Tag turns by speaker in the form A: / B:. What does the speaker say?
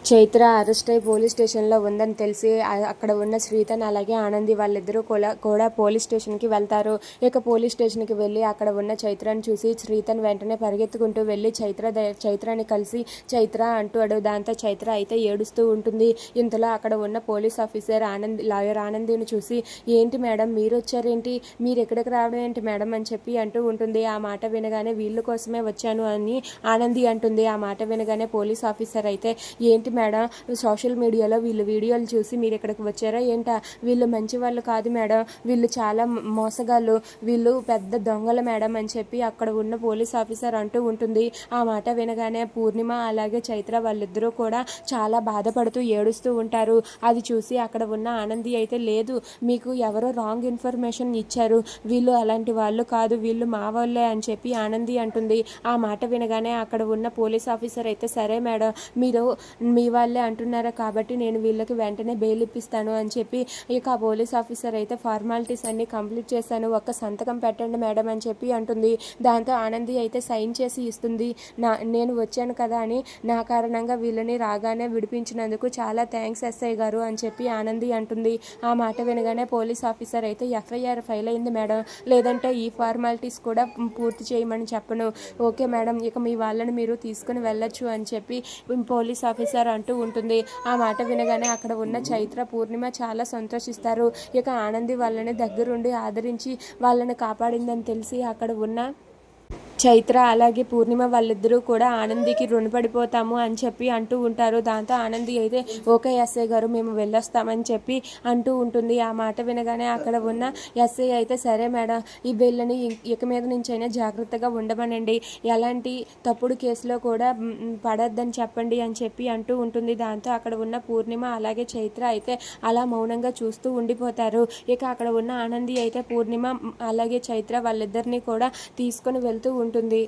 A: Chaitra arrest అయి police స్టేషన్లో ఉందని తెలిసి అక్కడ ఉన్న శ్రీతన్ అలాగే ఆనంది వాళ్ళిద్దరూ కూడా పోలీస్ స్టేషన్కి వెళ్తారు. ఇక పోలీస్ స్టేషన్కి వెళ్ళి అక్కడ ఉన్న చైత్రను చూసి శ్రీతన్ వెంటనే పరిగెత్తుకుంటూ వెళ్ళి చైత్రని కలిసి చైత్ర అంటాడు. దాంతో చైత్ర అయితే ఏడుస్తూ ఉంటుంది. ఇంతలో అక్కడ ఉన్న పోలీస్ ఆఫీసర్ లాయర్ ఆనందిని చూసి, ఏంటి మేడం మీరు వచ్చారేంటి, మీరు ఎక్కడికి రావడం ఏంటి మేడం అని చెప్పి అంటూ ఉంటుంది. ఆ మాట వినగానే వీళ్ళ కోసమే వచ్చాను అని ఆనంది అంటుంది. ఆ మాట వినగానే పోలీస్ ఆఫీసర్ అయితే, ఏంటి మేడం సోషల్ మీడియాలో వీళ్ళు వీడియోలు చూసి మీరు ఇక్కడికి వచ్చారా ఏంటా, వీళ్ళు మంచి వాళ్ళు కాదు మేడం, వీళ్ళు చాలా మోసగాళ్ళు, వీళ్ళు పెద్ద దొంగల మేడం అని చెప్పి అక్కడ ఉన్న పోలీస్ ఆఫీసర్ అంటూ ఉంటుంది. ఆ మాట వినగానే పూర్ణిమ అలాగే చైత్ర వాళ్ళిద్దరూ కూడా చాలా బాధపడుతూ ఏడుస్తూ ఉంటారు. అది చూసి అక్కడ ఉన్న ఆనంది అయితే, లేదు మీకు ఎవరో రాంగ్ ఇన్ఫర్మేషన్ ఇచ్చారు, వీళ్ళు అలాంటి వాళ్ళు కాదు, వీళ్ళు మా వాళ్ళే అని చెప్పి ఆనంది అంటుంది. ఆ మాట వినగానే అక్కడ ఉన్న పోలీస్ ఆఫీసర్ అయితే, సరే మేడం మీరు మీ వాళ్ళే అంటున్నారా కాబట్టి నేను వీళ్ళకి వెంటనే బెయిల్ ఇప్పిస్తాను అని చెప్పి ఇక ఆ పోలీస్ ఆఫీసర్ అయితే ఫార్మాలిటీస్ అన్నీ కంప్లీట్ చేశాను, ఒక్క సంతకం పెట్టండి మేడం అని చెప్పి అంటుంది. దాంతో ఆనంది అయితే సైన్ చేసి ఇస్తుంది. నేను వచ్చాను కదా అని నా కారణంగా వీళ్ళని రాగానే విడిపించినందుకు చాలా థ్యాంక్స్ ఎస్ఐ గారు అని చెప్పి ఆనంది అంటుంది. ఆ మాట వినగానే పోలీస్ ఆఫీసర్ అయితే, ఎఫ్ఐఆర్ ఫైల్ అయింది మేడం, లేదంటే ఈ ఫార్మాలిటీస్ కూడా పూర్తి చేయమని చెప్పను, ఓకే మేడం ఇక మీ వాళ్ళని మీరు తీసుకుని వెళ్ళొచ్చు అని చెప్పి పోలీస్ ఆఫీసర్ అంటూ ఉంటుంది. ఆ మాట వినగానే అక్కడ ఉన్న చైత్ర పూర్ణిమ చాలా సంతోషిస్తారు. ఇక ఆనంది వాళ్ళని దగ్గరుండి ఆదరించి వాళ్ళని కాపాడిందని తెలిసి అక్కడ ఉన్న చైత్ర అలాగే పూర్ణిమ వాళ్ళిద్దరూ కూడా ఆనందికి రుణపడిపోతాము అని చెప్పి అంటూ ఉంటారు. దాంతో ఆనంది అయితే, ఓకే ఎస్ఐ గారు మేము వెళ్ళొస్తామని చెప్పి అంటూ ఉంటుంది. ఆ మాట వినగానే అక్కడ ఉన్న ఎస్ఐ అయితే, సరే మేడం ఈ వీళ్ళని ఇక మీద నుంచైనా జాగ్రత్తగా ఉండమనండి, ఎలాంటి తప్పుడు కేసులో కూడా పడద్దని చెప్పండి అని చెప్పి అంటూ ఉంటుంది. దాంతో అక్కడ ఉన్న పూర్ణిమ అలాగే చైత్ర అయితే అలా మౌనంగా చూస్తూ ఉండిపోతారు. ఇక అక్కడ ఉన్న ఆనంది అయితే పూర్ణిమ అలాగే చైత్ర వాళ్ళిద్దరినీ కూడా తీసుకొని వెళ్తూ ఉంటుంది.